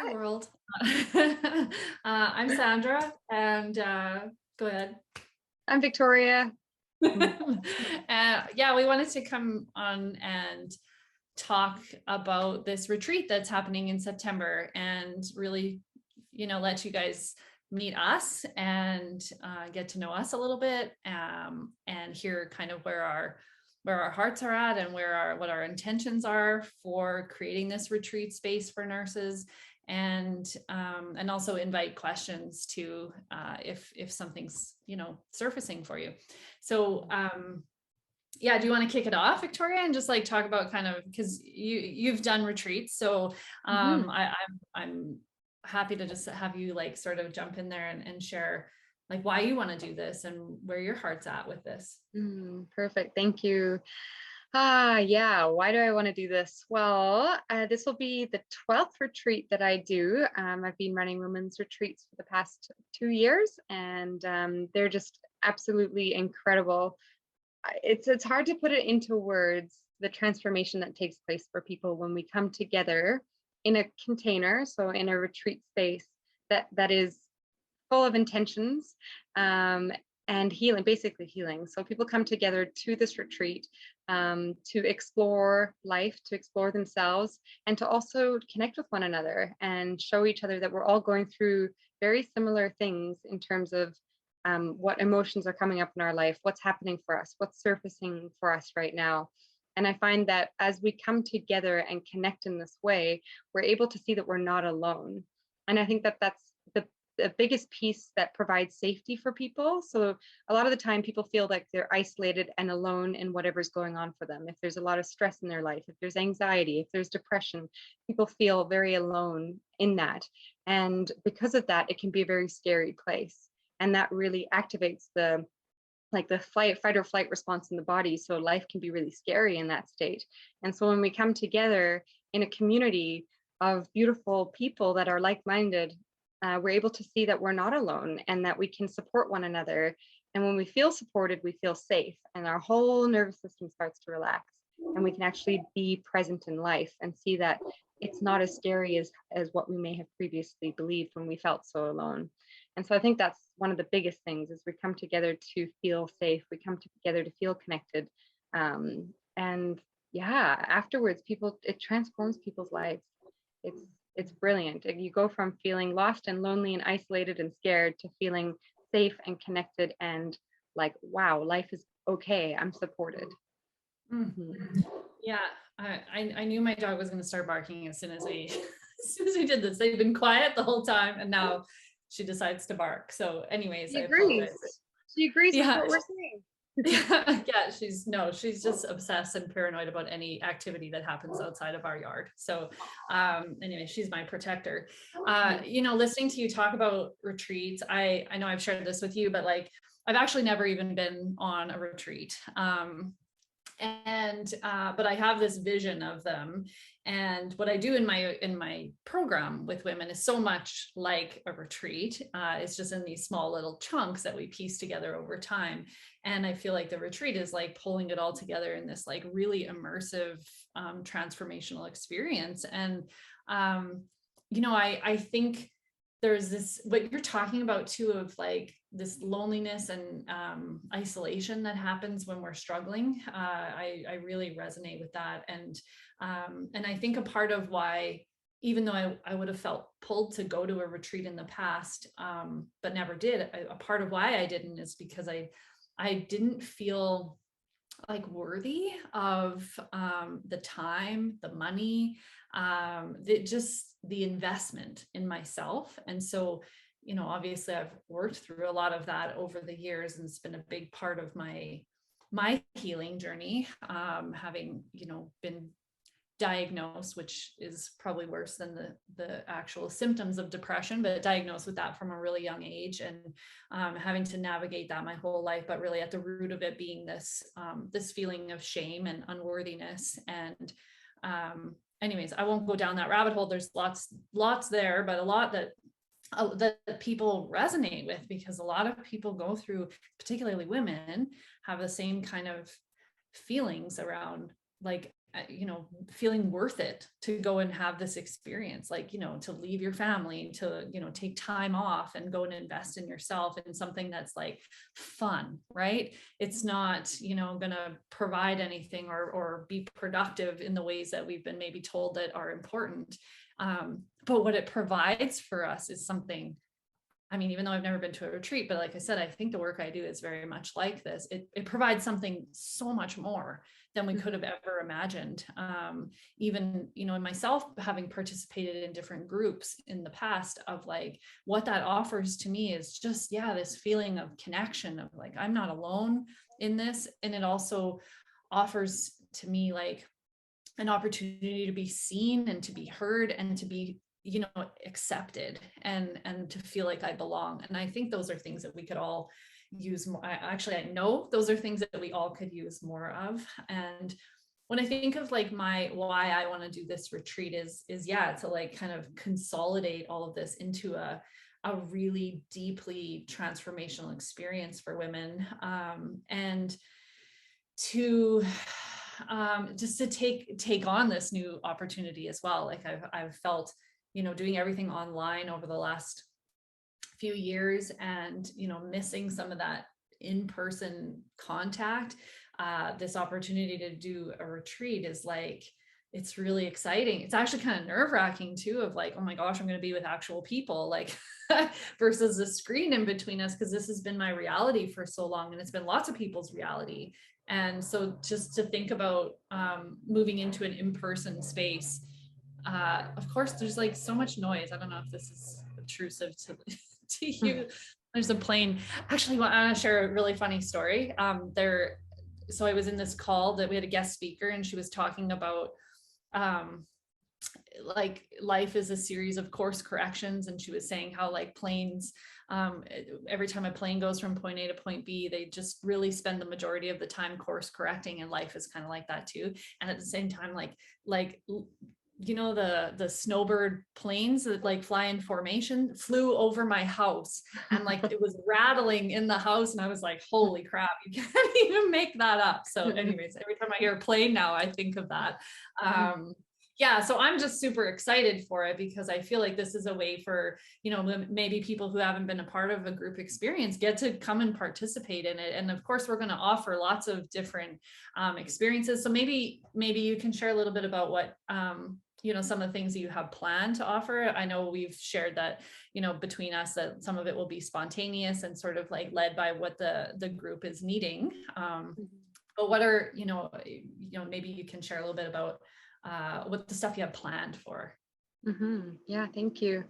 Hi, world. I'm Sandra, and go ahead. I'm Victoria. Yeah, we wanted to come on and talk about this retreat that's happening in September and really, let you guys meet us and get to know us a little bit, and hear kind of where our hearts are at and what our intentions are for creating this retreat space for nurses, and also invite questions to if something's surfacing for you. So yeah, do you want to kick it off, Victoria, and just like talk about kind of, because you've done retreats, so I'm happy to just have you like sort of jump in there and share like why you want to do this and where your heart's at with this. Perfect. Thank you. Yeah. Why do I want to do this? Well, this will be the 12th retreat that I do. I've been running women's retreats for the past 2 years, and they're just absolutely incredible. It's hard to put it into words, the transformation that takes place for people when we come together in a container, so in a retreat space that is full of intentions, and healing, basically healing. So people come together to this retreat to explore life, to explore themselves, and to also connect with one another and show each other that we're all going through very similar things in terms of what emotions are coming up in our life, what's happening for us, what's surfacing for us right now. And I find that as we come together and connect in this way, we're able to see that we're not alone. And I think that that's the biggest piece that provides safety for people. So a lot of the time people feel like they're isolated and alone in whatever's going on for them. If there's a lot of stress in their life, if there's anxiety, if there's depression, people feel very alone in that. And because of that, it can be a very scary place. And that really activates the fight or flight response in the body. So life can be really scary in that state. And so when we come together in a community of beautiful people that are like-minded, we're able to see that we're not alone and that we can support one another. And when we feel supported, we feel safe, and our whole nervous system starts to relax, and we can actually be present in life and see that it's not as scary as what we may have previously believed when we felt so alone. And so I think that's one of the biggest things, is we come together to feel safe, we come together to feel connected. And yeah, afterwards, it transforms people's lives. It's brilliant. You go from feeling lost and lonely and isolated and scared to feeling safe and connected and like, wow, life is okay. I'm supported. Yeah, I knew my dog was going to start barking as soon as we did this. They've been quiet the whole time, and now she decides to bark. So anyways, I apologize. She agrees with what we're saying. Yeah, she's just obsessed and paranoid about any activity that happens outside of our yard. So anyway, she's my protector. Listening to you talk about retreats, I know I've shared this with you, but like I've actually never even been on a retreat. But I have this vision of them, and what I do in my program with women is so much like a retreat. It's just in these small little chunks that we piece together over time, and I feel like the retreat is like pulling it all together in this like really immersive transformational experience. And I think there's this, what you're talking about too, of like this loneliness and isolation that happens when we're struggling. I really resonate with that. And I think a part of why, even though I would have felt pulled to go to a retreat in the past, but never did, a part of why I didn't is because I didn't feel like worthy of the time, the money, the investment in myself. And so, obviously I've worked through a lot of that over the years, and it's been a big part of my healing journey, having, been diagnosed, which is probably worse than the actual symptoms of depression, but diagnosed with that from a really young age, and having to navigate that my whole life, but really at the root of it being this feeling of shame and unworthiness. And anyways, I won't go down that rabbit hole. There's lots there, but a lot that people resonate with, because a lot of people go through, particularly women, have the same kind of feelings around like feeling worth it to go and have this experience, like, to leave your family, to, take time off and go and invest in yourself in something that's like fun, right? It's not, going to provide anything or be productive in the ways that we've been maybe told that are important. But what it provides for us is something. I mean, even though I've never been to a retreat, but like I said, I think the work I do is very much like this. It provides something so much more than we could have ever imagined. Even, in myself, having participated in different groups in the past, of like what that offers to me is just, yeah, this feeling of connection, of like, I'm not alone in this. And it also offers to me like an opportunity to be seen and to be heard and to be accepted, and to feel like I belong. And I think those are things that we could all use more. I know those are things that we all could use more of. And when I think of like why I want to do this retreat is yeah, to like kind of consolidate all of this into a really deeply transformational experience for women, and to just to take on this new opportunity as well. Like I've felt, doing everything online over the last few years, and missing some of that in-person contact. This opportunity to do a retreat is like, it's really exciting. It's actually kind of nerve-wracking too, of like, oh my gosh, I'm going to be with actual people, like versus the screen in between us, because this has been my reality for so long, and it's been lots of people's reality. And so just to think about moving into an in-person space, of course, there's like so much noise. I don't know if this is obtrusive to you. There's a plane. Actually, I want to share a really funny story. So I was in this call that we had a guest speaker, and she was talking about like life is a series of course corrections. And she was saying how like planes, every time a plane goes from point A to point B, they just really spend the majority of the time course correcting, and life is kind of like that too. And at the same time, like the snowbird planes that like fly in formation flew over my house, and like it was rattling in the house, and I was like, holy crap, you can't even make that up. So anyways, every time I hear a plane now, I think of that. Yeah, so I'm just super excited for it, because I feel like this is a way for, maybe people who haven't been a part of a group experience get to come and participate in it. And of course, we're going to offer lots of different experiences. So maybe you can share a little bit about what, some of the things that you have planned to offer. I know we've shared that, between us, that some of it will be spontaneous and sort of like led by what the group is needing. But what are, maybe you can share a little bit about what the stuff you have planned for. Yeah, thank you.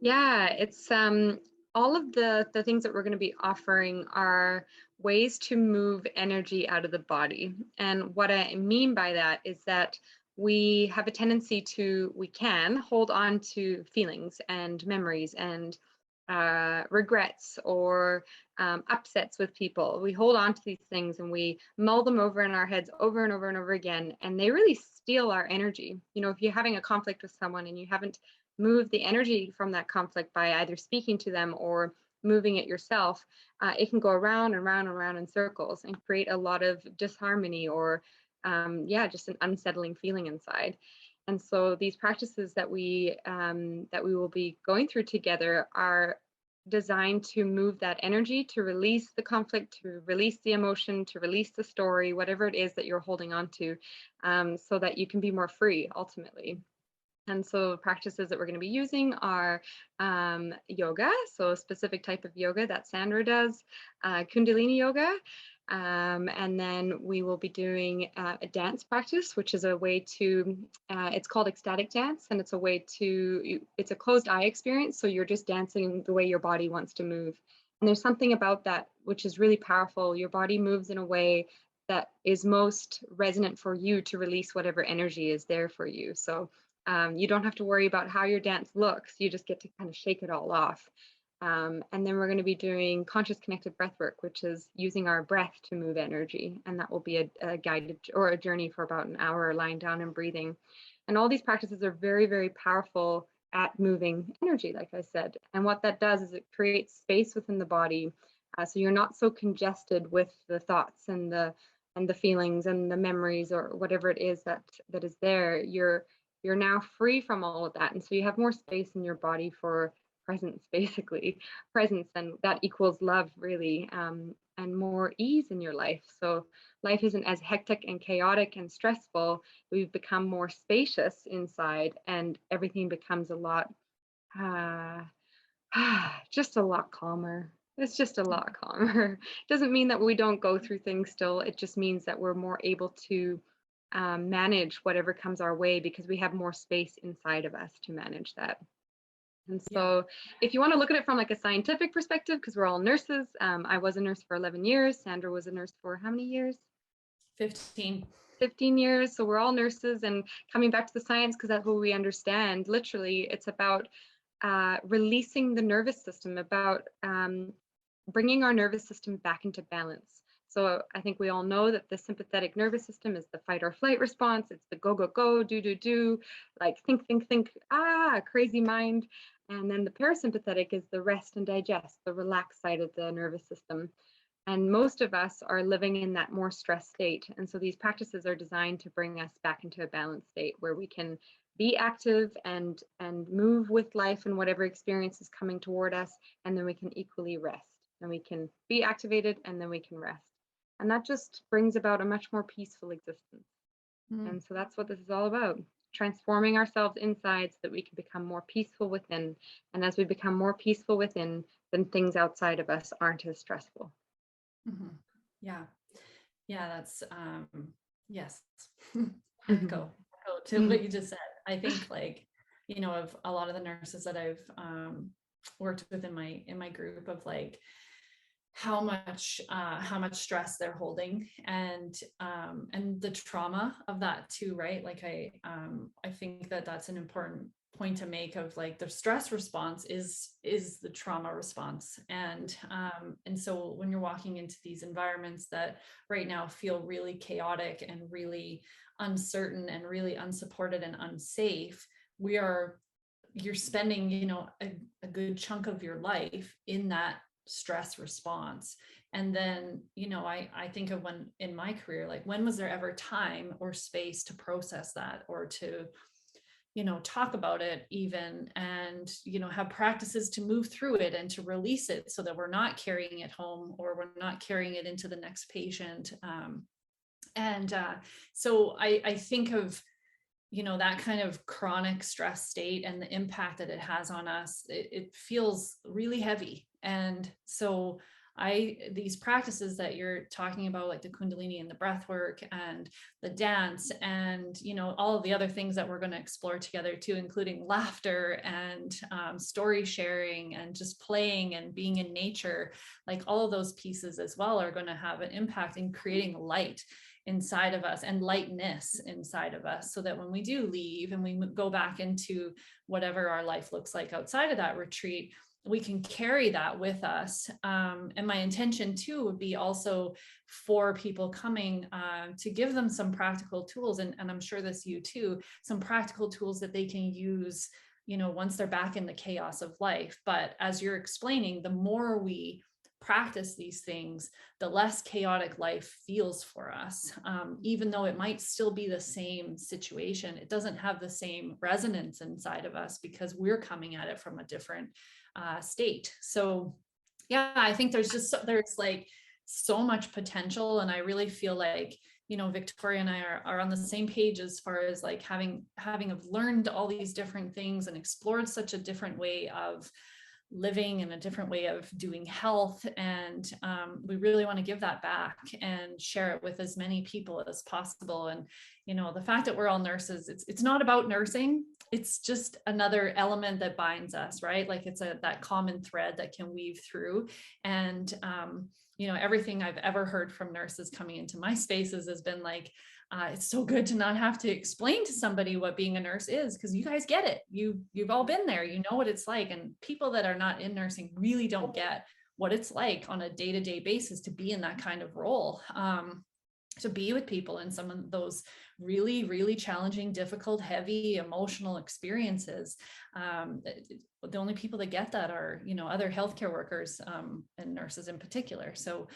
Yeah, it's all of the things that we're going to be offering are ways to move energy out of the body. And what I mean by that is that we have a tendency we can hold on to feelings and memories and regrets or upsets with people. We hold on to these things and we mull them over in our heads over and over and over again, and they really steal our energy. If you're having a conflict with someone and you haven't moved the energy from that conflict by either speaking to them or moving it yourself, it can go around and around and around in circles and create a lot of disharmony or just an unsettling feeling inside. And so these practices that we will be going through together are designed to move that energy, to release the conflict, to release the emotion, to release the story, whatever it is that you're holding on to, so that you can be more free ultimately. And so practices that we're going to be using are yoga, so a specific type of yoga that Sandra does, Kundalini yoga. And then we will be doing a dance practice, which is a way to, it's called ecstatic dance. And it's a way it's a closed eye experience. So you're just dancing the way your body wants to move. And there's something about that which is really powerful. Your body moves in a way that is most resonant for you to release whatever energy is there for you. So you don't have to worry about how your dance looks. You just get to kind of shake it all off. And then we're going to be doing conscious connected breath work, which is using our breath to move energy. And that will be a guided or a journey for about an hour, lying down and breathing. And all these practices are very, very powerful at moving energy, like I said. And what that does is it creates space within the body. So you're not so congested with the thoughts and the the feelings and the memories or whatever it is that is there, you're now free from all of that. And so you have more space in your body for presence, basically presence, and that equals love, really, and more ease in your life. So life isn't as hectic and chaotic and stressful. We've become more spacious inside, and everything becomes a lot uh, just a lot calmer. It's just a lot calmer. Doesn't mean that we don't go through things still. It just means that we're more able to manage whatever comes our way because we have more space inside of us to manage that. And Yeah. so, if you want to look at it from like a scientific perspective, because we're all nurses, I was a nurse for 11 years. Sandra was a nurse for how many years? 15. 15 years. So we're all nurses, and coming back to the science, because that's what we understand. Literally, it's about releasing the nervous system, about bringing our nervous system back into balance. So I think we all know that the sympathetic nervous system is the fight or flight response. It's the go, go, go, do, like think, crazy mind. And then the parasympathetic is the rest and digest, the relaxed side of the nervous system. And most of us are living in that more stressed state. And so these practices are designed to bring us back into a balanced state where we can be active and move with life and whatever experience is coming toward us, and then we can equally rest. And we can be activated and then we can rest. And that just brings about a much more peaceful existence. And so that's what this is all about, transforming ourselves inside so that we can become more peaceful within. And as we become more peaceful within, then things outside of us aren't as stressful. Mm-hmm. Yeah. Yeah, that's yes. Echo to what you just said. I think, like, of a lot of the nurses that I've worked with in my group, of like how much stress they're holding, and the trauma of that too, right? Like I think that that's an important point to make, of like the stress response is the trauma response. And so when you're walking into these environments that right now feel really chaotic and really uncertain and really unsupported and unsafe, you're spending a good chunk of your life in that stress response. And then I think of when in my career, like, when was there ever time or space to process that, or to talk about it even, and have practices to move through it and to release it, so that we're not carrying it home or we're not carrying it into the next patient. So I think of that kind of chronic stress state and the impact that it has on us. It feels really heavy. And so these practices that you're talking about, like the Kundalini and the breath work and the dance and all of the other things that we're going to explore together too, including laughter and story sharing and just playing and being in nature, like all of those pieces as well are going to have an impact in creating light inside of us and lightness inside of us, so that when we do leave and we go back into whatever our life looks like outside of that retreat, we can carry that with us. And my intention too would be also for people coming to give them some practical tools, and I'm sure this you too, some practical tools that they can use once they're back in the chaos of life. But as you're explaining, the more we practice these things, the less chaotic life feels for us. Even though it might still be the same situation, it doesn't have the same resonance inside of us because we're coming at it from a different state. So yeah, I think there's like so much potential. And I really feel like, Victoria and I are on the same page as far as like having learned all these different things and explored such a different way of living and a different way of doing health. And we really want to give that back and share it with as many people as possible. And, the fact that we're all nurses, it's not about nursing. It's just another element that binds us, right? Like it's that common thread that can weave through. And, everything I've ever heard from nurses coming into my spaces has been like, it's so good to not have to explain to somebody what being a nurse is, because you guys get it. You've all been there, what it's like. And people that are not in nursing really don't get what it's like on a day-to-day basis to be in that kind of role. to be with people in some of those really, really challenging, difficult, heavy, emotional experiences. The only people that get that are, other healthcare workers, and nurses in particular. So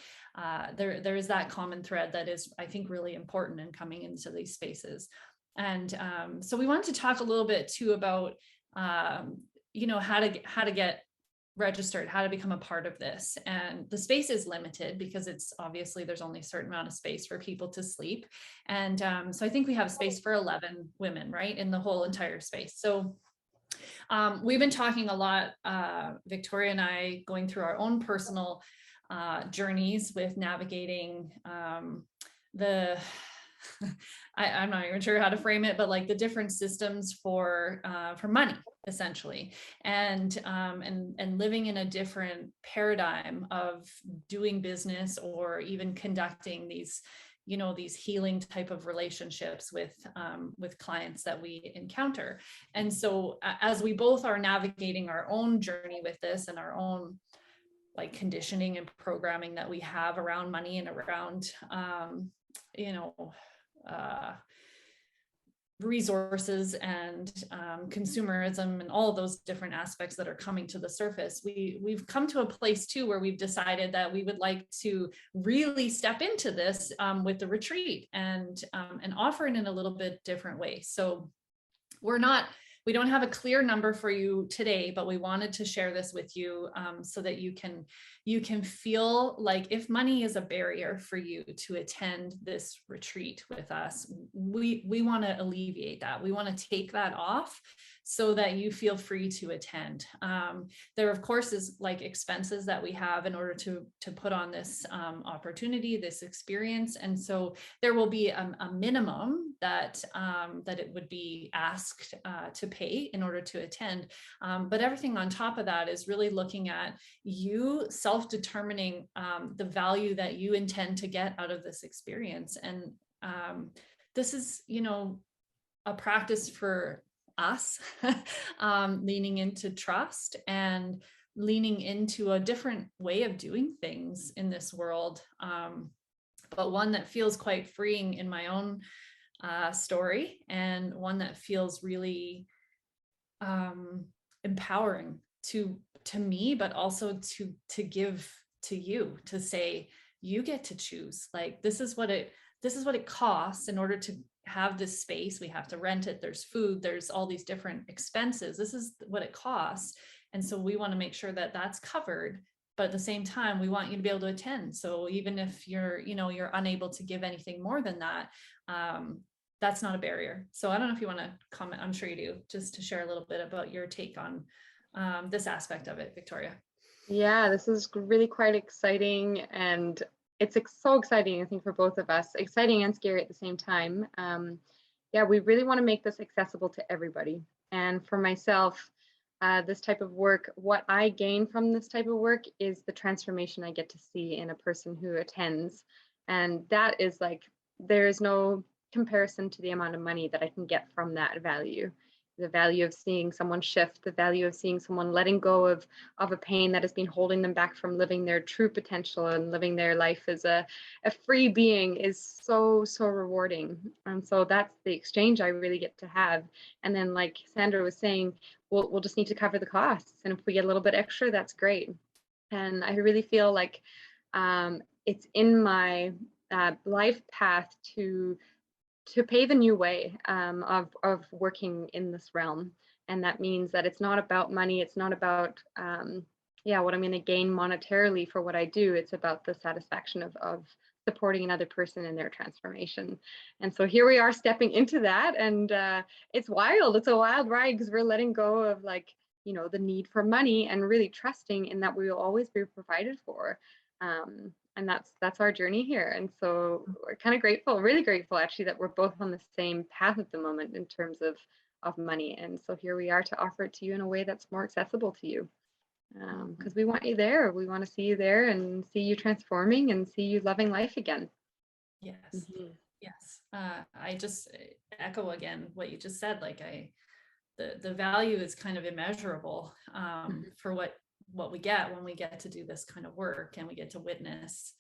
there is that common thread that is, I think, really important in coming into these spaces. And so we wanted to talk a little bit too about, how to get registered, how to become a part of this. And the space is limited because it's obviously there's only a certain amount of space for people to sleep. And so I think we have space for 11 women, right, in the whole entire space. So we've been talking a lot, Victoria and I, going through our own personal journeys with navigating the I'm not even sure how to frame it, but like the different systems for money, essentially, and living in a different paradigm of doing business or even conducting these, these healing type of relationships with clients that we encounter. And so as we both are navigating our own journey with this and our own like conditioning and programming that we have around money and around resources and consumerism and all of those different aspects that are coming to the surface, we've come to a place too where we've decided that we would like to really step into this with the retreat and offer it in a little bit different way. So we don't have a clear number for you today, but we wanted to share this with you so that you can feel like if money is a barrier for you to attend this retreat with us, we want to alleviate that. We want to take that off so that you feel free to attend. There, of course, is like expenses that we have in order to put on this opportunity, this experience. And so there will be a minimum that it would be asked to pay in order to attend. But everything on top of that is really looking at you self-determining the value that you intend to get out of this experience. And this is, a practice for us, leaning into trust and leaning into a different way of doing things in this world, but one that feels quite freeing in my own story, and one that feels really empowering to me, but also to give to you, to say you get to choose. Like this is what it costs in order to have this space. We have to rent it, there's food, there's all these different expenses. This is what it costs. And so we want to make sure that that's covered, but at the same time we want you to be able to attend. So even if you're unable to give anything more than that, that's not a barrier. So I don't know if you want to comment. I'm sure you do, just to share a little bit about your take on this aspect of it, Victoria. Yeah, this is really quite exciting, and it's so exciting, I think, for both of us. Exciting and scary at the same time. Yeah, we really want to make this accessible to everybody. And for myself, this type of work, what I gain from this type of work is the transformation I get to see in a person who attends. And that is like, there is no comparison to the amount of money that I can get from that value. The value of seeing someone shift, the value of seeing someone letting go of a pain that has been holding them back from living their true potential and living their life as a free being is so rewarding. And so that's the exchange I really get to have. And then, like Sandra was saying, we'll just need to cover the costs. And if we get a little bit extra, that's great. And I really feel like it's in my life path to pave a new way of working in this realm. And that means that it's not about money. It's not about, what I'm going to gain monetarily for what I do. It's about the satisfaction of supporting another person in their transformation. And so here we are stepping into that. And it's wild. It's a wild ride because we're letting go of the need for money and really trusting in that we will always be provided for. And that's our journey here. And so we're kind of grateful, really grateful actually, that we're both on the same path at the moment in terms of money. And so here we are to offer it to you in a way that's more accessible to you. Because we want you there. We want to see you there and see you transforming and see you loving life again. Yes. Mm-hmm. Yes. I just echo again what you just said. Like the value is kind of immeasurable for what we get when we get to do this kind of work and we get to witness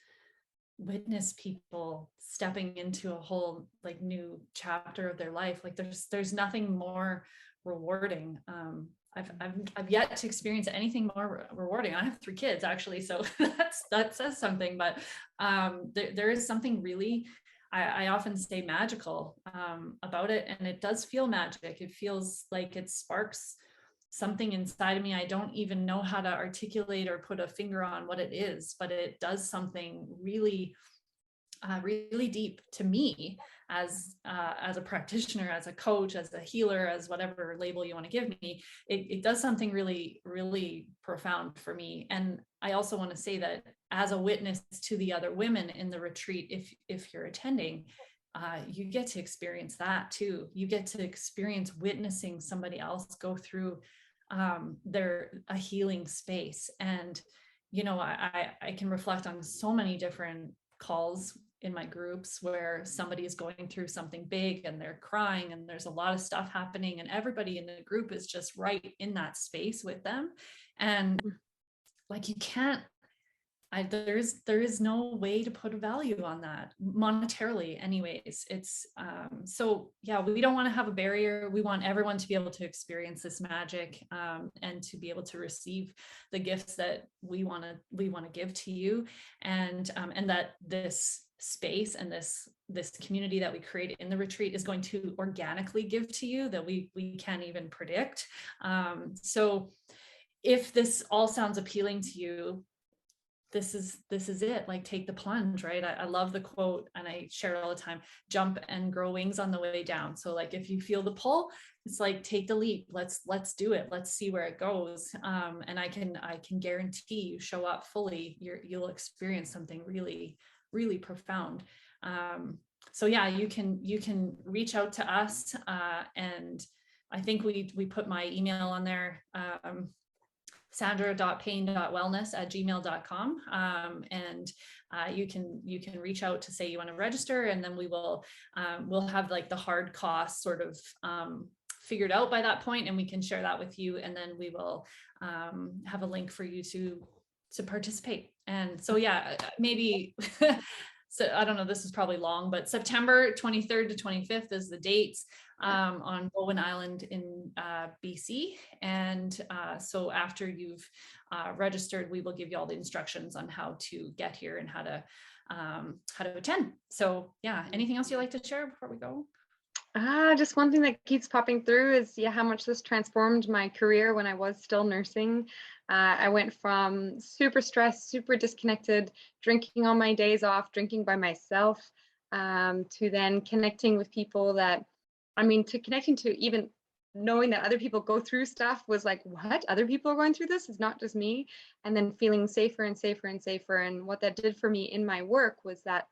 witness people stepping into a whole like new chapter of their life. Like there's nothing more rewarding. I've yet to experience anything more rewarding. I have 3 kids actually, so that says something. But there is something really, I often say magical about it, and it does feel magic. It feels like it sparks something inside of me. I don't even know how to articulate or put a finger on what it is, but it does something really really deep to me as a practitioner, as a coach, as a healer, as whatever label you want to give me. It does something really, really profound for me. And I also want to say that as a witness to the other women in the retreat, if you're attending, you get to experience that too. You get to experience witnessing somebody else go through a healing space. And I can reflect on so many different calls in my groups where somebody is going through something big and they're crying and there's a lot of stuff happening, and everybody in the group is just right in that space with them. And like, you can't, there is no way to put a value on that monetarily anyways. It's so yeah, we don't want to have a barrier. We want everyone to be able to experience this magic, and to be able to receive the gifts that we want to give to you. And that this space and this community that we create in the retreat is going to organically give to you, that we can't even predict. So if this all sounds appealing to you, this is it. Like, take the plunge, right? I love the quote, and I share it all the time: jump and grow wings on the way down. So like, if you feel the pull, it's like, take the leap. Let's do it. Let's see where it goes. And I can guarantee you, show up fully, you'll experience something really, really profound. So yeah, you can reach out to us, and I think we put my email on there, sandra.payne.wellness@gmail.com. And you can reach out to say you want to register, and then we'll have like the hard costs sort of figured out by that point, and we can share that with you, and then we will have a link for you to participate. And so yeah, maybe so I don't know, this is probably long, but September 23rd to 25th is the dates, on Bowen Island in BC. And so after you've registered, we will give you all the instructions on how to get here and how to attend. So yeah, anything else you'd like to share before we go? Just one thing that keeps popping through is, yeah, how much this transformed my career when I was still nursing. I went from super stressed, super disconnected, drinking on my days off, drinking by myself, to then connecting with people that, to connecting to even knowing that other people go through stuff was like, what? Other people are going through this? It's not just me. And then feeling safer and safer and safer. And what that did for me in my work was that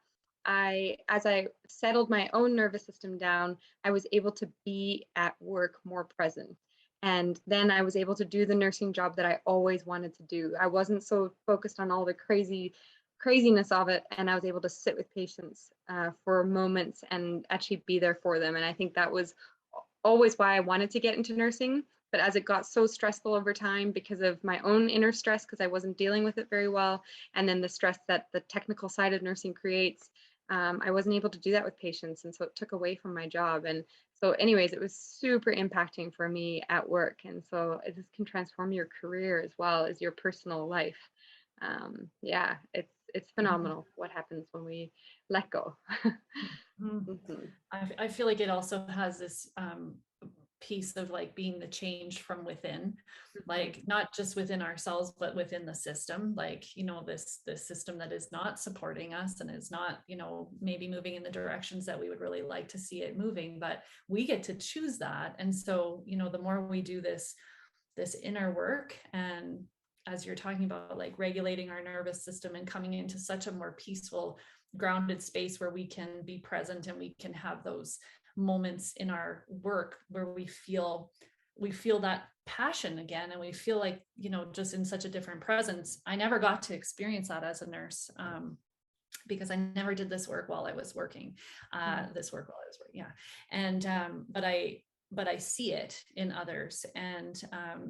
as I settled my own nervous system down, I was able to be at work more present. And then I was able to do the nursing job that I always wanted to do. I wasn't so focused on all the craziness of it, and I was able to sit with patients for moments and actually be there for them. And I think that was always why I wanted to get into nursing. But as it got so stressful over time because of my own inner stress, because I wasn't dealing with it very well, and then the stress that the technical side of nursing creates, I wasn't able to do that with patients. And so it took away from my job. And so anyways, it was super impacting for me at work. And so this can transform your career as well as your personal life. Yeah, it's phenomenal what happens when we let go. I feel like it also has this piece of like being the change from within, like not just within ourselves, but within the system. Like, this system that is not supporting us and is not, maybe moving in the directions that we would really like to see it moving, but we get to choose that. And so, the more we do this inner work, and as you're talking about, like regulating our nervous system and coming into such a more peaceful, grounded space where we can be present and we can have those moments in our work where we feel that passion again, and we feel like, just in such a different presence. I never got to experience that as a nurse, because I never did this work while I was working, yeah. And but I see it in others. And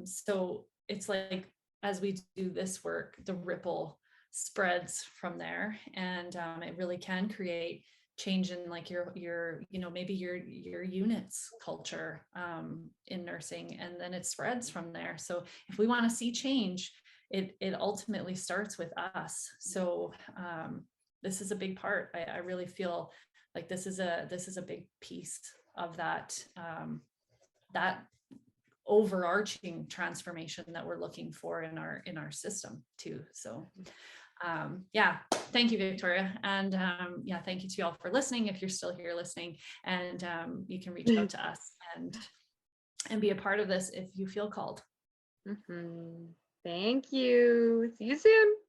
so it's like, as we do this work, the ripple spreads from there. And it really can create change in like your maybe your unit's culture in nursing, and then it spreads from there. So if we want to see change, it ultimately starts with us. So this is a big part. I really feel like this is a big piece of that that overarching transformation that we're looking for in our system too. So yeah, thank you, Victoria. And yeah, thank you to you all for listening, if you're still here listening. And you can reach out to us and be a part of this if you feel called. Thank you. See you soon.